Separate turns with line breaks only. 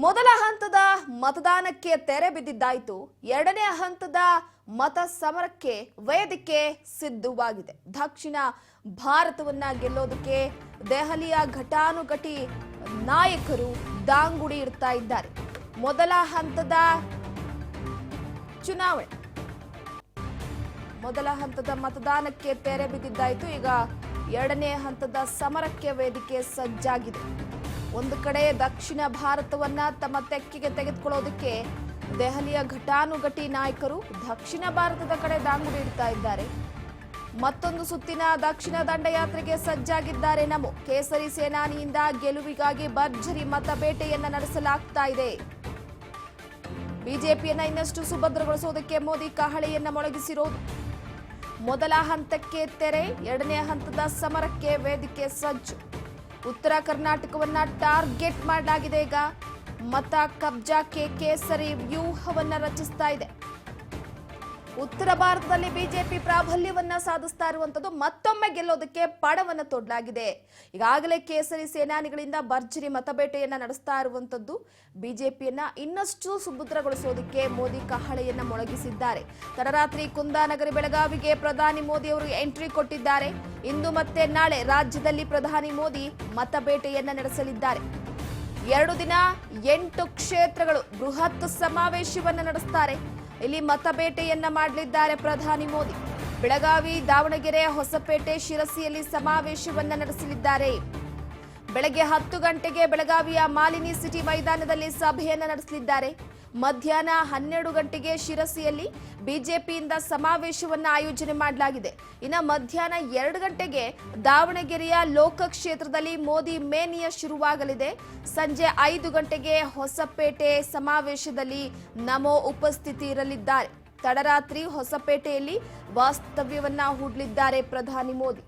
ಮೊದಲ ಹಂತದ ಮತದಾನಕ್ಕೆ ತೆರೆ ಬಿದ್ದಿದ್ದಾಯಿತು. ಎರಡನೇ ಹಂತದ ಮತ ಸಮರಕ್ಕೆ ವೇದಿಕೆ ಸಿದ್ಧವಾಗಿದೆ. ದಕ್ಷಿಣ ಭಾರತವನ್ನ ಗೆಲ್ಲೋದಕ್ಕೆ ದೆಹಲಿಯ ಘಟಾನುಘಟಿ ನಾಯಕರು ದಾಂಗುಡಿ ಇಡ್ತಾ ಇದ್ದಾರೆ. ಮೊದಲ ಹಂತದ ಚುನಾವಣೆ, ಮೊದಲ ಹಂತದ ಮತದಾನಕ್ಕೆ ತೆರೆ ಬಿದ್ದಿದ್ದಾಯಿತು. ಈಗ ಎರಡನೇ ಹಂತದ ಸಮರಕ್ಕೆ ವೇದಿಕೆ ಸಜ್ಜಾಗಿದೆ. ಒಂದು ಕಡೆ ದಕ್ಷಿಣ ಭಾರತವನ್ನ ತಮ್ಮ ತೆಕ್ಕೆಗೆ ತೆಗೆದುಕೊಳ್ಳೋದಕ್ಕೆ ದೆಹಲಿಯ ಘಟಾನುಘಟಿ ನಾಯಕರು ದಕ್ಷಿಣ ಭಾರತದ ಕಡೆ ದಾಂಗುಡಿ ಇಡ್ತಾ ಇದ್ದಾರೆ. ಮತ್ತೊಂದು ಸುತ್ತಿನ ದಕ್ಷಿಣ ದಂಡಯಾತ್ರೆಗೆ ಸಜ್ಜಾಗಿದ್ದಾರೆ. ನಮೋ ಕೇಸರಿ ಸೇನಾನಿಯಿಂದ ಗೆಲುವಿಗಾಗಿ ಭರ್ಜರಿ ಮತಬೇಟೆಯನ್ನ ನಡೆಸಲಾಗ್ತಾ ಇದೆ. ಬಿಜೆಪಿಯನ್ನ ಇನ್ನಷ್ಟು ಸುಭದ್ರಗೊಳಿಸೋದಕ್ಕೆ ಮೋದಿ ಕಹಳೆಯನ್ನ ಮೊಳಗಿಸಿರೋದು. ಮೊದಲ ಹಂತಕ್ಕೆ ತೆರೆ, ಎರಡನೇ ಹಂತದ ಸಮರಕ್ಕೆ ವೇದಿಕೆ ಸಜ್ಜು. ಉತ್ತರ ಕರ್ನಾಟಕವನ್ನ ಟಾರ್ಗೆಟ್ ಮಾಡಲಾಗಿದೆ. ಈಗ ಮತ ಕಬ್ಜಾಕ್ಕೆ ಕೇಸರಿ ವ್ಯೂಹವನ್ನ ರಚಿಸ್ತಾ ಇದೆ. ಉತ್ತರ ಭಾರತದಲ್ಲಿ ಬಿಜೆಪಿ ಪ್ರಾಬಲ್ಯವನ್ನ ಸಾಧಿಸ್ತಾ ಇರುವಂತದ್ದು ಮತ್ತೊಮ್ಮೆ ಗೆಲ್ಲೋದಕ್ಕೆ ಪಡವನ್ನ ತೊಡಲಾಗಿದೆ. ಈಗಾಗಲೇ ಕೇಸರಿ ಸೇನಾನಿಗಳಿಂದ ಭರ್ಜರಿ ಮತಬೇಟೆಯನ್ನ ನಡೆಸ್ತಾ ಇರುವಂತದ್ದು ಬಿಜೆಪಿಯನ್ನ ಇನ್ನಷ್ಟು ಸುಭದ್ರಗೊಳಿಸೋದಕ್ಕೆ ಮೋದಿ ಕಹಳೆಯನ್ನ ಮೊಳಗಿಸಿದ್ದಾರೆ. ತಡರಾತ್ರಿ ಕುಂದಾನಗರಿ ಬೆಳಗಾವಿಗೆ ಪ್ರಧಾನಿ ಮೋದಿ ಅವರು ಎಂಟ್ರಿ ಕೊಟ್ಟಿದ್ದಾರೆ. ಇಂದು ಮತ್ತೆ ನಾಳೆ ರಾಜ್ಯದಲ್ಲಿ ಪ್ರಧಾನಿ ಮೋದಿ ಮತಬೇಟೆಯನ್ನ ನಡೆಸಲಿದ್ದಾರೆ. 2 ದಿನ 8 ಕ್ಷೇತ್ರಗಳು ಬೃಹತ್ ಸಮಾವೇಶವನ್ನ ನಡೆಸ್ತಾರೆ. ಇಲ್ಲಿ ಮತಬೇಟೆಯನ್ನ ಮಾಡಲಿದ್ದಾರೆ ಪ್ರಧಾನಿ ಮೋದಿ. ಬೆಳಗಾವಿ, ದಾವಣಗೆರೆ, ಹೊಸಪೇಟೆ, ಶಿರಸಿಯಲ್ಲಿ ಸಮಾವೇಶವನ್ನ ನಡೆಸಲಿದ್ದಾರೆ. ಬೆಳಗ್ಗೆ 10 ಗಂಟೆಗೆ ಬೆಳಗಾವಿಯ ಮಾಲಿನಿ ಸಿಟಿ ಮೈದಾನದಲ್ಲಿ ಸಭೆಯನ್ನ ನಡೆಸಲಿದ್ದಾರೆ. ಮಧ್ಯಾಹ್ನ 12 ಗಂಟೆಗೆ ಶಿರಸಿಯಲ್ಲಿ ಬಿಜೆಪಿಯಿಂದ ಸಮಾವೇಶವನ್ನ ಆಯೋಜನೆ ಮಾಡಲಾಗಿದೆ. ಇನ್ನು ಮಧ್ಯಾಹ್ನ 2 ಗಂಟೆಗೆ ದಾವಣಗೆರೆಯ ಲೋಕ ಕ್ಷೇತ್ರದಲ್ಲಿ ಮೋದಿ ಮೇನಿಯಾ ಶುರುವಾಗಲಿದೆ. ಸಂಜೆ 5 ಗಂಟೆಗೆ ಹೊಸಪೇಟೆ ಸಮಾವೇಶದಲ್ಲಿ ನಮೋ ಉಪಸ್ಥಿತಿ ಇರಲಿದ್ದಾರೆ. ತಡರಾತ್ರಿ ಹೊಸಪೇಟೆಯಲ್ಲಿ ವಾಸ್ತವ್ಯವನ್ನ ಹೂಡಲಿದ್ದಾರೆ ಪ್ರಧಾನಿ ಮೋದಿ.